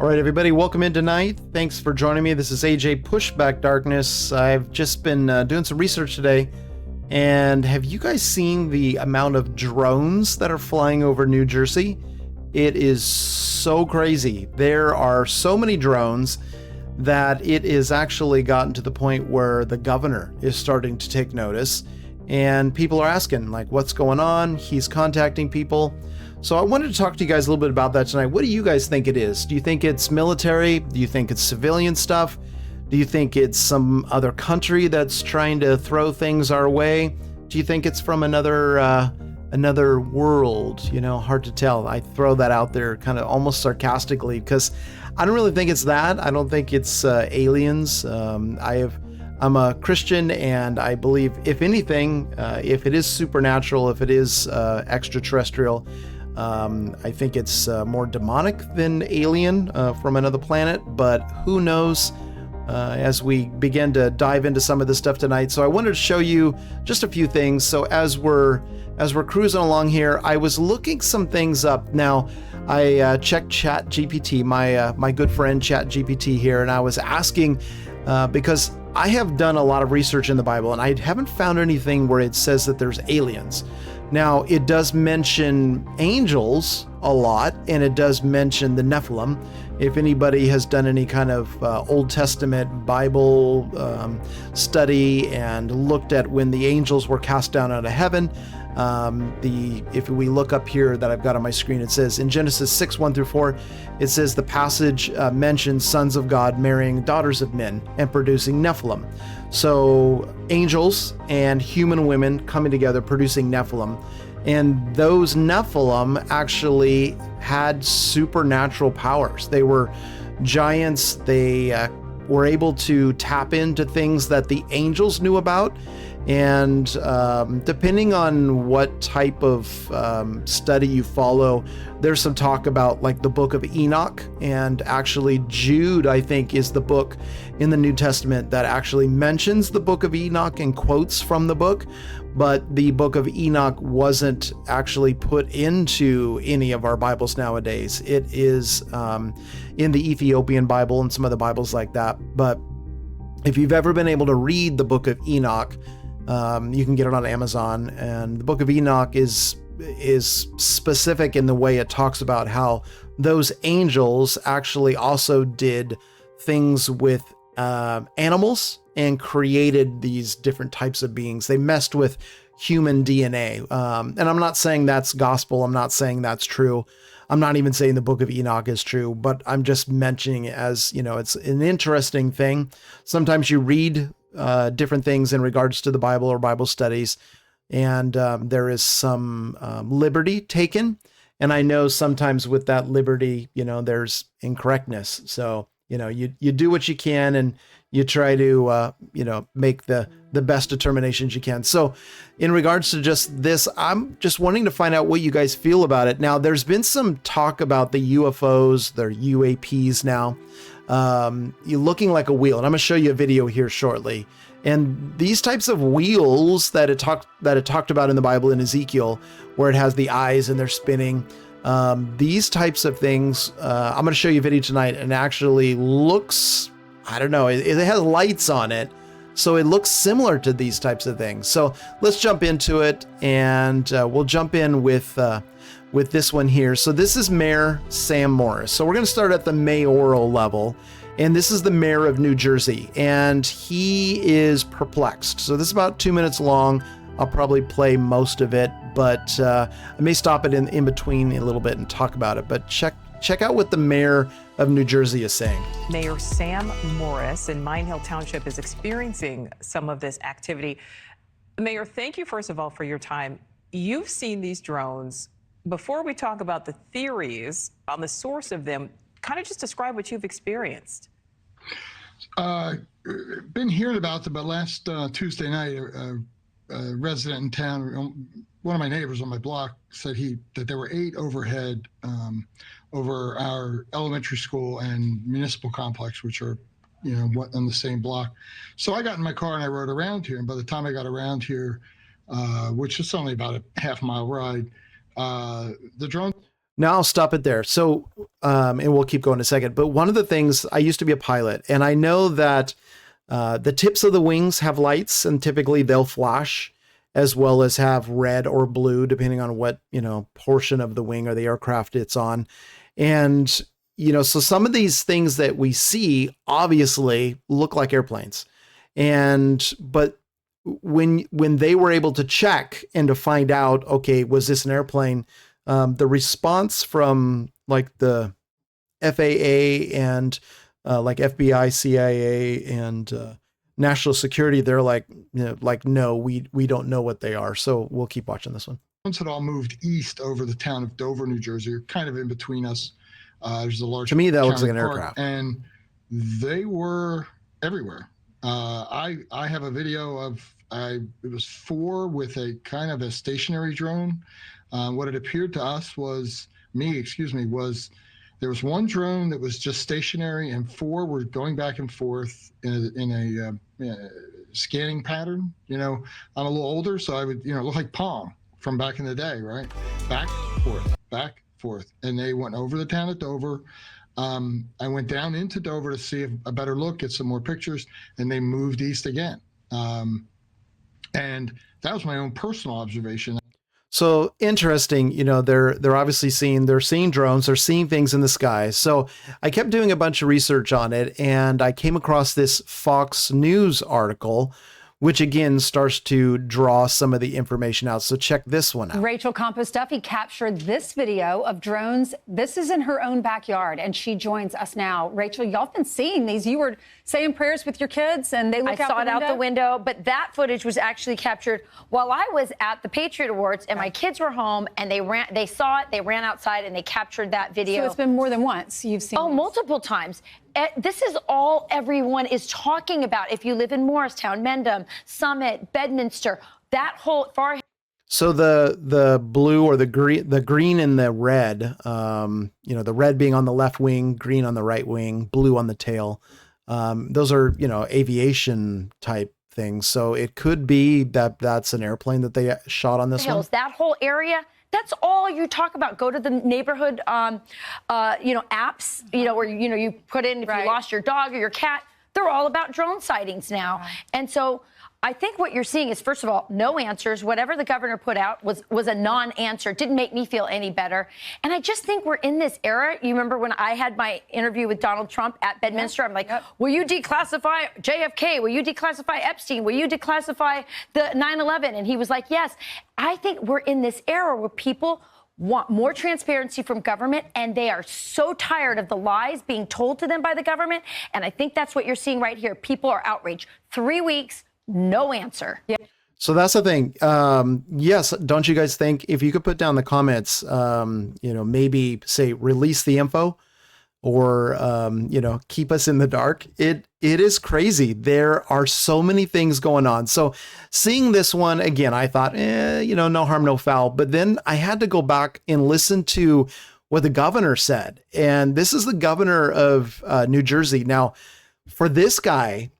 All right, everybody, welcome in tonight. Thanks for joining me. This is AJ Pushback Darkness. I've just been doing some research today, and have you guys seen the amount of drones that are flying over New Jersey? It is so crazy. There are so many drones that it is actually gotten to the point where the governor is starting to take notice, and people are asking, like, what's going on? He's contacting people. So I wanted to talk to you guys a little bit about that tonight. What do you guys think it is? Do you think it's military? Do you think it's civilian stuff? Do you think it's some other country that's trying to throw things our way? Do you think it's from another world? You know, hard to tell. I throw that out there kind of almost sarcastically because I don't really think it's that. I don't think it's aliens. I'm a Christian, and I believe, if anything, if it is supernatural, if it is extraterrestrial, I think it's more demonic than alien from another planet, but who knows as we begin to dive into some of this stuff tonight. So I wanted to show you just a few things. So as we're cruising along here, I was looking some things up. Now, I checked ChatGPT, my good friend ChatGPT here, and I was asking because I have done a lot of research in the Bible, and I haven't found anything where it says that there's aliens. Now, it does mention angels a lot, and it does mention the Nephilim. If anybody has done any kind of Old Testament Bible study and looked at when the angels were cast down out of heaven, if we look up here that I've got on my screen, it says in Genesis 6:1-4, it says the passage mentions sons of God marrying daughters of men and producing Nephilim. So angels and human women coming together producing Nephilim. And those Nephilim actually had supernatural powers. They were giants. They were able to tap into things that the angels knew about. And depending on what type of study you follow, there's some talk about like the book of Enoch, and actually Jude, I think, is the book in the New Testament that actually mentions the book of Enoch and quotes from the book. But the book of Enoch wasn't actually put into any of our Bibles nowadays. It is in the Ethiopian Bible and some other Bibles like that. But if you've ever been able to read the book of Enoch, you can get it on Amazon, and the book of Enoch is specific in the way it talks about how those angels actually also did things with animals and created these different types of beings. They messed with human DNA. And I'm not saying that's gospel. I'm not saying that's true. I'm not even saying the book of Enoch is true, but I'm just mentioning it as, you know, it's an interesting thing. Sometimes you read different things in regards to the Bible or Bible studies, and there is some liberty taken. And I know sometimes with that liberty, you know, there's incorrectness. So, you know, you do what you can, and you try to, you know, make the best determinations you can. So in regards to just this, I'm just wanting to find out what you guys feel about it. Now, there's been some talk about the UFOs, they're UAPs now. You're looking like a wheel, and I'm going to show you a video here shortly. And these types of wheels that it talked about in the Bible in Ezekiel, where it has the eyes and they're spinning, these types of things, I'm going to show you a video tonight, and actually looks, I don't know, it has lights on it, so it looks similar to these types of things. So let's jump into it, and we'll jump in with this one here. So this is Mayor Sam Morris. So we're going to start at the mayoral level, and this is the mayor of New Jersey, and he is perplexed. So this is about 2 minutes long. I'll probably play most of it, but I may stop it in between a little bit and talk about it. But check out what the mayor of New Jersey is saying. Mayor Sam Morris in Mine Hill Township is experiencing some of this activity. Mayor, thank you, first of all, for your time. You've seen these drones. Before we talk about the theories on the source of them, kind of just describe what you've experienced. Been hearing about them, but last Tuesday night, a resident in town, one of my neighbors on my block, said that there were 8 overhead over our elementary school and municipal complex, which are, you know, on the same block. So I got in my car and I rode around here, and by the time I got around here, which is only about a half-mile ride, the drone Now I'll stop it there. So, and we'll keep going in a second. But one of the things, I used to be a pilot, and I know that the tips of the wings have lights, and typically they'll flash, as well as have red or blue, depending on what, portion of the wing or the aircraft it's on. And, so some of these things that we see obviously look like airplanes. But when they were able to check and to find out, okay, was this an airplane? The response from like the FAA and like FBI, CIA, and national security, they're like, no, we don't know what they are. So we'll keep watching this one. Once it all moved east over the town of Dover, New Jersey, you're kind of in between us. There's a large. To me, that looks like an park, aircraft, and they were everywhere. I have a video of it was 4 with a kind of a stationary drone. What it appeared to us was there was one drone that was just stationary, and 4 were going back and forth in a scanning pattern. I'm a little older, so I would look like Pong from back in the day, right? Back, forth, and they went over the town of Dover. I went down into Dover to see a better look, get some more pictures, and they moved east again. And that was my own personal observation. So interesting, they're obviously seeing drones, they're seeing things in the sky. So I kept doing a bunch of research on it, and I came across this Fox News article, which again starts to draw some of the information out. So check this one out. Rachel Campos-Duffy captured this video of drones. This is in her own backyard, and she joins us now. Rachel, y'all been seeing these. You were saying prayers with your kids, and they look out the window. But that footage was actually captured while I was at the Patriot Awards, and my kids were home, and they saw it, they ran outside, and they captured that video. So it's been more than once you've seen Oh, multiple times. This is all everyone is talking about. If you live in Morristown, Mendham, Summit, Bedminster, that whole far. So the blue or the green and the red, the red being on the left wing, green on the right wing, blue on the tail. Those are, aviation type things. So it could be that's an airplane that they shot on this one. That whole area. That's all you talk about. Go to the neighborhood, apps, where, you put in if you lost your dog or your cat. They're all about drone sightings now. Right. And so I think what you're seeing is, first of all, no answers. Whatever the governor put out was a non-answer. It didn't make me feel any better. And I just think we're in this era. You remember when I had my interview with Donald Trump at Bedminster? I'm like, will you declassify JFK? Will you declassify Epstein? Will you declassify the 9/11? And he was like, yes. I think we're in this era where people want more transparency from government, and they are so tired of the lies being told to them by the government. And I think that's what you're seeing right here. People are outraged. 3 weeks. No answer. Yeah. So that's the thing. Yes. Don't you guys think if you could put down the comments, maybe say release the info or, keep us in the dark. It is crazy. There are so many things going on. So seeing this one again, I thought, no harm, no foul. But then I had to go back and listen to what the governor said. And this is the governor of New Jersey. Now, for this guy,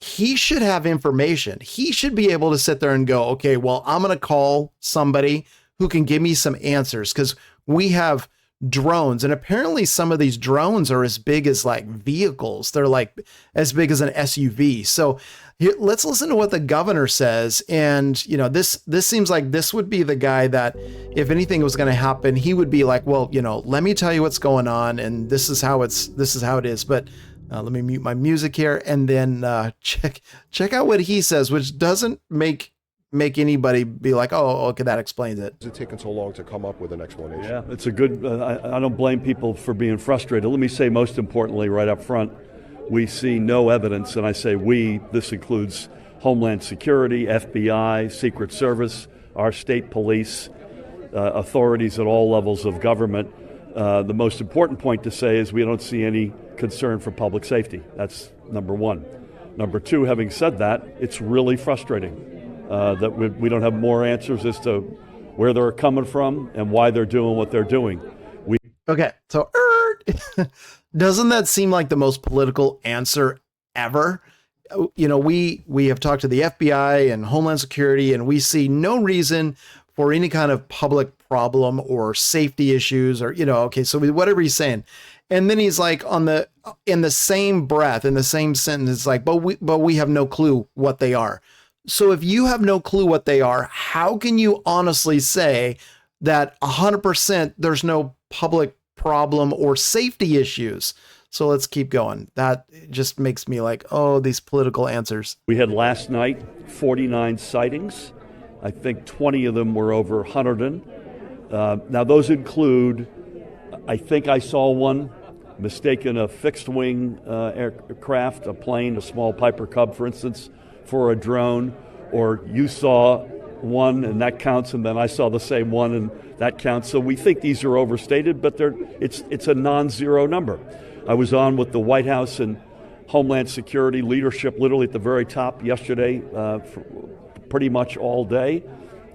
he should have information. He should be able to sit there and go, okay, well, I'm going to call somebody who can give me some answers, because we have drones, and apparently some of these drones are as big as like vehicles. They're like as big as an SUV. So here, let's listen to what the governor says. And this seems like this would be the guy that if anything was going to happen, he would be like, well, let me tell you what's going on, and this is how it is. But let me mute my music here, and then check out what he says, which doesn't make anybody be like, oh, okay, that explains it. Is it taking so long to come up with an explanation? Yeah, it's a good, I don't blame people for being frustrated. Let me say, most importantly, right up front, we see no evidence, and I say we, this includes Homeland Security, FBI, Secret Service, our state police, authorities at all levels of government. The most important point to say is we don't see any concern for public safety. That's number one. Number two, having said that, it's really frustrating that we don't have more answers as to where they're coming from and why they're doing what they're doing. Okay, so doesn't that seem like the most political answer ever? We have talked to the FBI and Homeland Security, and we see no reason for any kind of public problem or safety issues or, okay, so whatever he's saying. And then he's like in the same breath, in the same sentence, it's like, but we have no clue what they are. So if you have no clue what they are, how can you honestly say that 100% there's no public problem or safety issues? So let's keep going. That just makes me like, oh, these political answers. We had last night 49 sightings. I think 20 of them were over Hunterdon. Now those include, I think I saw one mistaken a fixed wing aircraft, a plane, a small Piper Cub, for instance, for a drone, or you saw one and that counts, and then I saw the same one and that counts. So we think these are overstated, but it's a non-zero number. I was on with the White House and Homeland Security leadership literally at the very top yesterday for pretty much all day.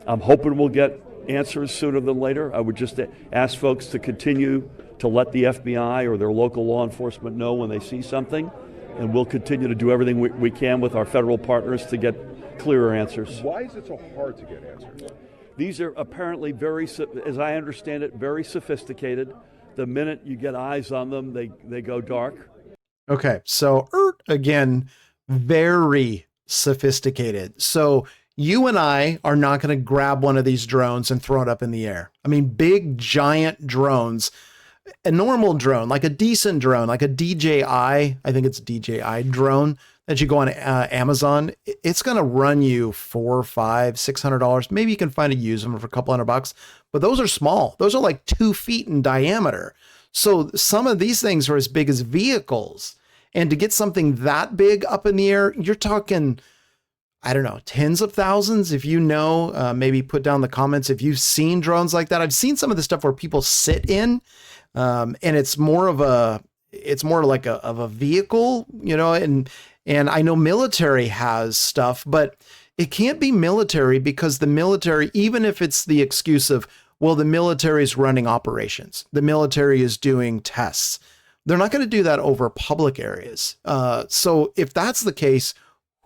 I'm hoping we'll get answers sooner than later. I would just ask folks to continue to let the FBI or their local law enforcement know when they see something, and we'll continue to do everything we can with our federal partners to get clearer answers. Why is it so hard to get answers? These are apparently as I understand it, very sophisticated. The minute you get eyes on them, they go dark. Okay, so again, very sophisticated. So you and I are not going to grab one of these drones and throw it up in the air. I mean, big, giant drones, a normal drone, like a decent drone, like a DJI, I think it's DJI drone that you go on Amazon, it's going to run you $400, $500, $600. Maybe you can find a used one for a couple $100, but those are small. Those are like 2 feet in diameter. So some of these things are as big as vehicles. And to get something that big up in the air, you're talking, I don't know, tens of thousands. If you know, maybe put down the comments if you've seen drones like that. I've seen some of the stuff where people sit in, and it's more like a vehicle, and I know military has stuff, but it can't be military because the military, even if it's the excuse of, well, the military is running operations, the military is doing tests, they're not going to do that over public areas. So if that's the case,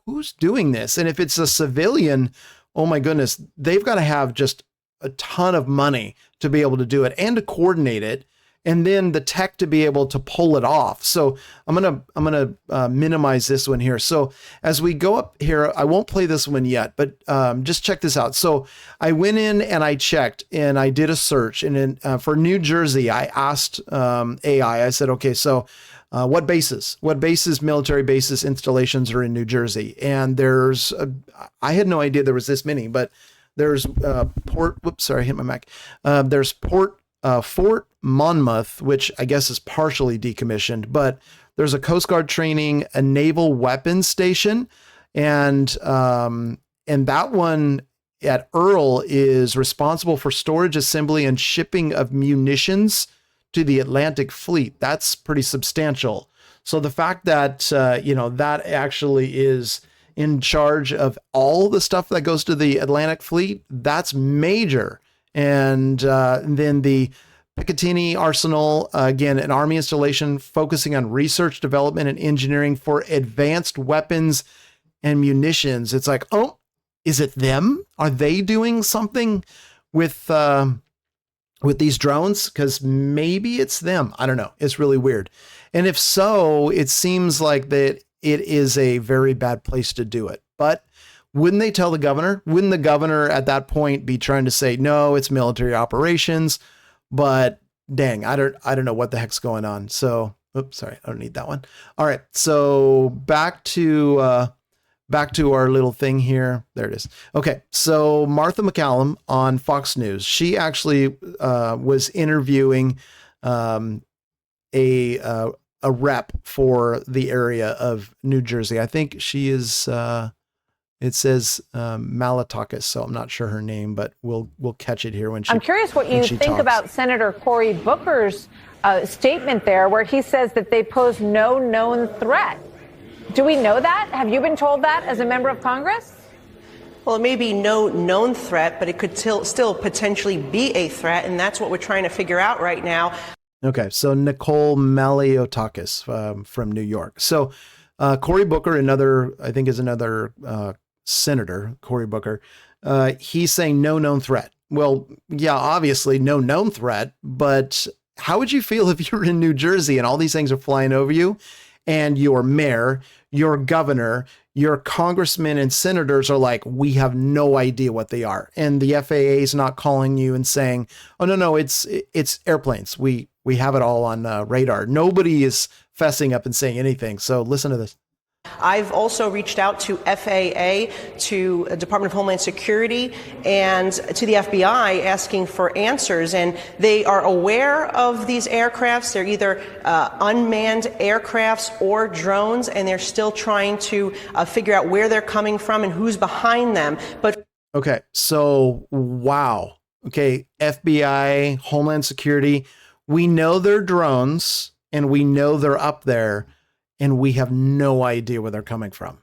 who's doing this? And if it's a civilian, oh my goodness, they've got to have just a ton of money to be able to do it and to coordinate it, and then the tech to be able to pull it off. So I'm gonna minimize this one here. So as we go up here, I won't play this one yet, but just check this out. So I went in and I checked and I did a search, and in, for New Jersey, I asked AI. I said, okay, so what military bases, installations are in New Jersey? And I had no idea there was this many, but there's there's Fort Monmouth, which I guess is partially decommissioned, but there's a Coast Guard training, a naval weapons station, and that one at Earl is responsible for storage, assembly, and shipping of munitions to the Atlantic Fleet. That's pretty substantial. So the fact that that actually is in charge of all the stuff that goes to the Atlantic Fleet, that's major. And then the Picatinny Arsenal, again, an Army installation focusing on research, development, and engineering for advanced weapons and munitions. It's like, oh, is it them? Are they doing something with these drones? Because maybe it's them. I don't know. It's really weird. And if so, it seems like that it is a very bad place to do it. But wouldn't they tell the governor? Wouldn't the governor at that point be trying to say, no, it's military operations? But dang, I don't know what the heck's going on. So, oops, sorry, I don't need that one. All right, so back to our little thing here. There it is. Okay, so Martha McCallum on Fox News, she actually was interviewing a rep for the area of New Jersey. I think she is. It says Malatakis, so I'm not sure her name, but we'll catch it here when she. I'm curious what you think about Senator Cory Booker's statement there, where he says that they pose no known threat. Do we know that? Have you been told that as a member of Congress? Well, it may be no known threat, but it could still potentially be a threat, and that's what we're trying to figure out right now. Okay, so Nicole Maliotakis from New York. So Cory Booker, another senator, Cory Booker, he's saying no known threat. Well, yeah, obviously no known threat, but how would you feel if you're in New Jersey and all these things are flying over you and your mayor, your governor, your congressmen and senators are like, we have no idea what they are. And the FAA is not calling you and saying, oh, no, it's airplanes. We have it all on radar. Nobody is fessing up and saying anything. So listen to this. I've also reached out to FAA, to Department of Homeland Security, and to the FBI asking for answers. And they are aware of these aircrafts. They're either unmanned aircrafts or drones, and they're still trying to figure out where they're coming from and who's behind them. But okay, so wow. Okay, FBI, Homeland Security, we know they're drones and we know they're up there, and we have no idea where they're coming from.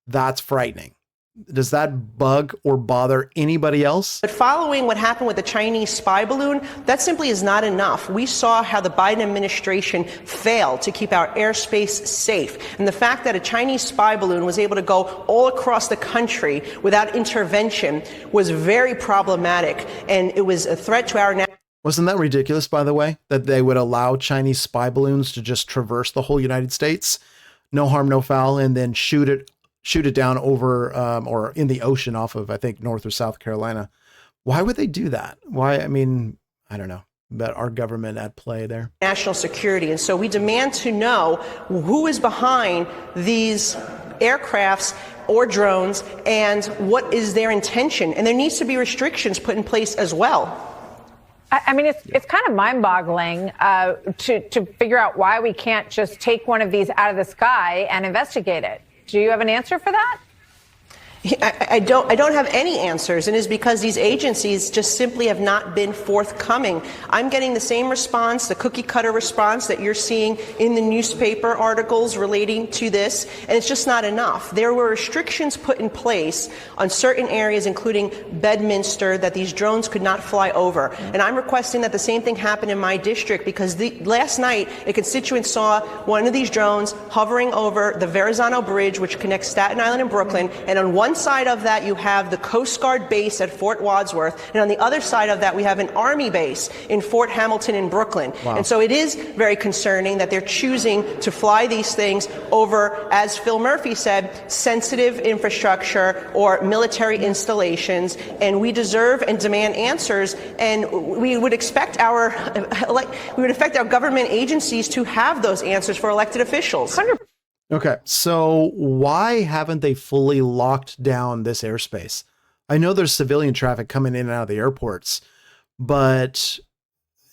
That's frightening. Does that bug or bother anybody else? But following what happened with the Chinese spy balloon, that simply is not enough. We saw how the Biden administration failed to keep our airspace safe. And the fact that a Chinese spy balloon was able to go all across the country without intervention was very problematic. And it was a threat to our national. Wasn't that ridiculous, by the way, that they would allow Chinese spy balloons to just traverse the whole United States, no harm, no foul, and then shoot it down over or in the ocean off of, I think, North or South Carolina? Why would they do that? Why? I mean, I don't know. But our government at play there. National security. And so we demand to know who is behind these aircrafts or drones and what is their intention. And there needs to be restrictions put in place as well. I mean, it's kind of mind-boggling to figure out why we can't just take one of these out of the sky and investigate it. Do you have an answer for that? I don't have any answers, and it's because these agencies just simply have not been forthcoming. I'm getting the same response, the cookie cutter response that you're seeing in the newspaper articles relating to this, and it's just not enough. There were restrictions put in place on certain areas, including Bedminster, that these drones could not fly over. And I'm requesting that the same thing happen in my district, because last night a constituent saw one of these drones hovering over the Verrazano Bridge, which connects Staten Island and Brooklyn, and on one side of that you have the Coast Guard base at Fort Wadsworth, and on the other side of that we have an Army base in Fort Hamilton in Brooklyn. Wow. And so it is very concerning that they're choosing to fly these things over, as Phil Murphy said, sensitive infrastructure or military installations, and we deserve and demand answers, and we would expect our government agencies to have those answers for elected officials. 100%. Okay, so why haven't they fully locked down this airspace? I know there's civilian traffic coming in and out of the airports, but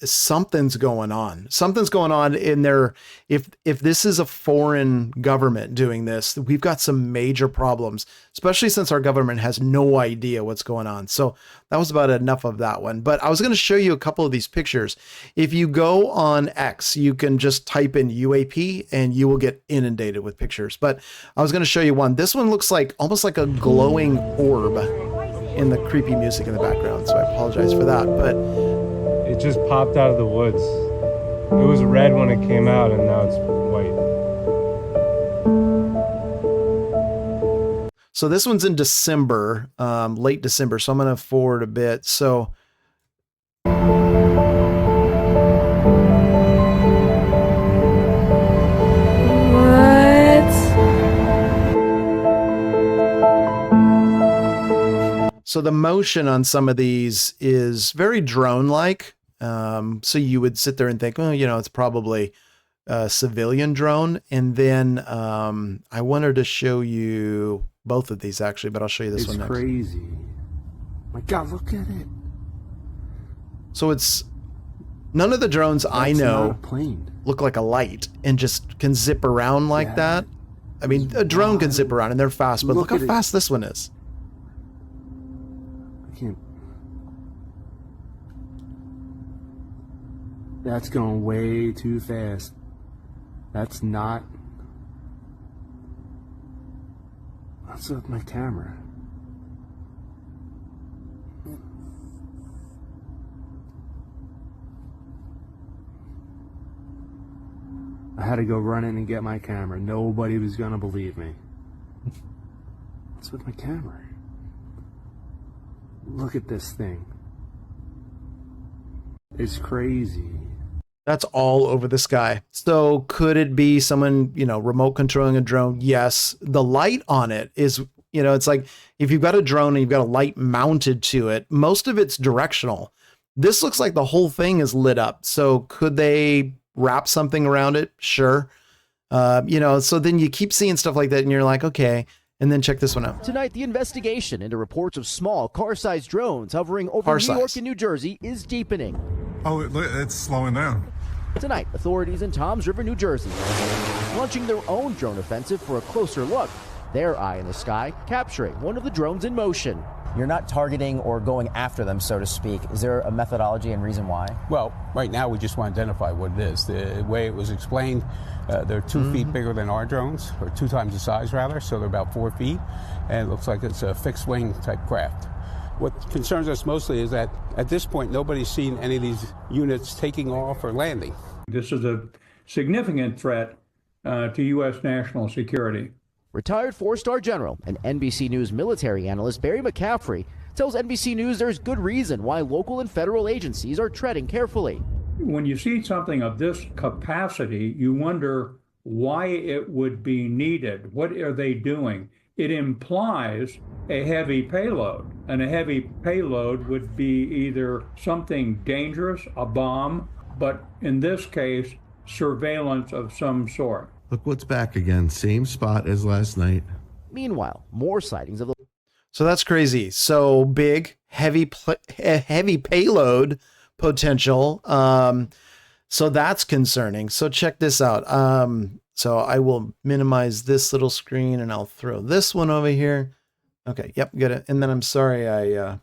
something's going on. Something's going on in there. If this is a foreign government doing this, we've got some major problems, especially since our government has no idea what's going on. So that was about enough of that one. But I was going to show you a couple of these pictures. If you go on X, you can just type in UAP and you will get inundated with pictures. But I was going to show you one. This one looks like almost like a glowing orb in the creepy music in the background. So I apologize for that. But it just popped out of the woods. It was red when it came out, and now it's white. So this one's in December, late December. So I'm going to forward a bit. So So the motion on some of these is very drone-like. So you would sit there and think, oh, you know, it's probably a civilian drone. And then I wanted to show you both of these actually, but I'll show you this one next. It's crazy. My God, look at it. So it's none of the drones I know look like a light and just can zip around like that. I mean, a drone can zip around and they're fast, but look how fast this one is. That's going way too fast. That's not. What's with my camera? I had to go run in and get my camera. Nobody was going to believe me. What's with my camera? Look at this thing. It's crazy. That's all over the sky. So could it be someone, remote controlling a drone? Yes. The light on it is, it's like if you've got a drone and you've got a light mounted to it, most of it's directional. This looks like the whole thing is lit up. So could they wrap something around it? Sure. So then you keep seeing stuff like that and you're like, okay. And then check this one out. Tonight, the investigation into reports of small car-sized drones hovering over New York and New Jersey is deepening. Oh, it's slowing down. Tonight, authorities in Toms River, New Jersey, launching their own drone offensive for a closer look. Their eye in the sky, capturing one of the drones in motion. You're not targeting or going after them, so to speak. Is there a methodology and reason why? Well, right now we just want to identify what it is. The way it was explained, they're 2 feet bigger than our drones, or 2 times the size rather, so they're about 4 feet, and it looks like it's a fixed wing type craft. What concerns us mostly is that at this point nobody's seen any of these units taking off or landing. This is a significant threat to U.S. national security. Retired 4-star general and NBC News military analyst Barry McCaffrey tells NBC News there's good reason why local and federal agencies are treading carefully. When you see something of this capacity, you wonder why it would be needed. What are they doing? It implies a heavy payload, and a heavy payload would be either something dangerous, a bomb, but in this case, surveillance of some sort. Look what's back again. Same spot as last night. Meanwhile, more sightings of the... So that's crazy. So big, heavy payload potential. So that's concerning. So check this out. So I will minimize this little screen and I'll throw this one over here. Okay. Yep. Got it. And then I'm sorry I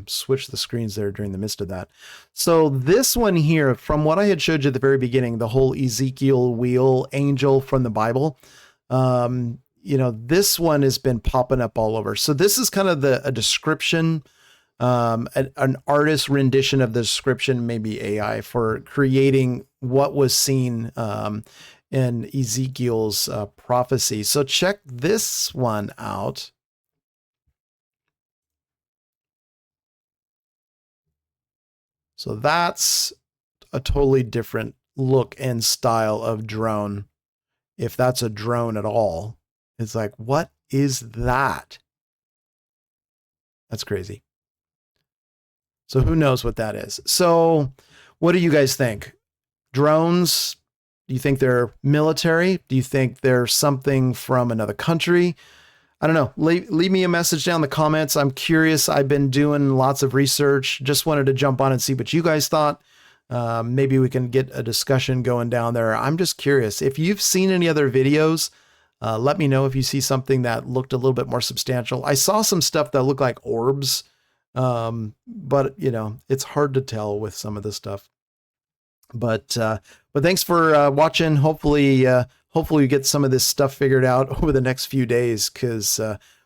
switched the screens there during the midst of that. So this one here, from what I had showed you at the very beginning, the whole Ezekiel wheel angel from the Bible, this one has been popping up all over. So this is kind of a description, an artist rendition of the description, maybe AI, for creating what was seen in Ezekiel's prophecy. So check this one out. So that's a totally different look and style of drone. If that's a drone at all, it's like, what is that? That's crazy. So who knows what that is? So what do you guys think? Drones? Do you think they're military? Do you think they're something from another country? I don't know. Leave me a message down in the comments. I'm curious. I've been doing lots of research. Just wanted to jump on and see what you guys thought. Maybe we can get a discussion going down there. I'm just curious. If you've seen any other videos, let me know if you see something that looked a little bit more substantial. I saw some stuff that looked like orbs, but it's hard to tell with some of this stuff. But thanks for watching. Hopefully we get some of this stuff figured out over the next few days, because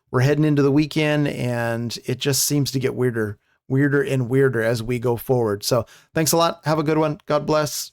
we're heading into the weekend and it just seems to get weirder and weirder as we go forward. So thanks a lot. Have a good one. God bless.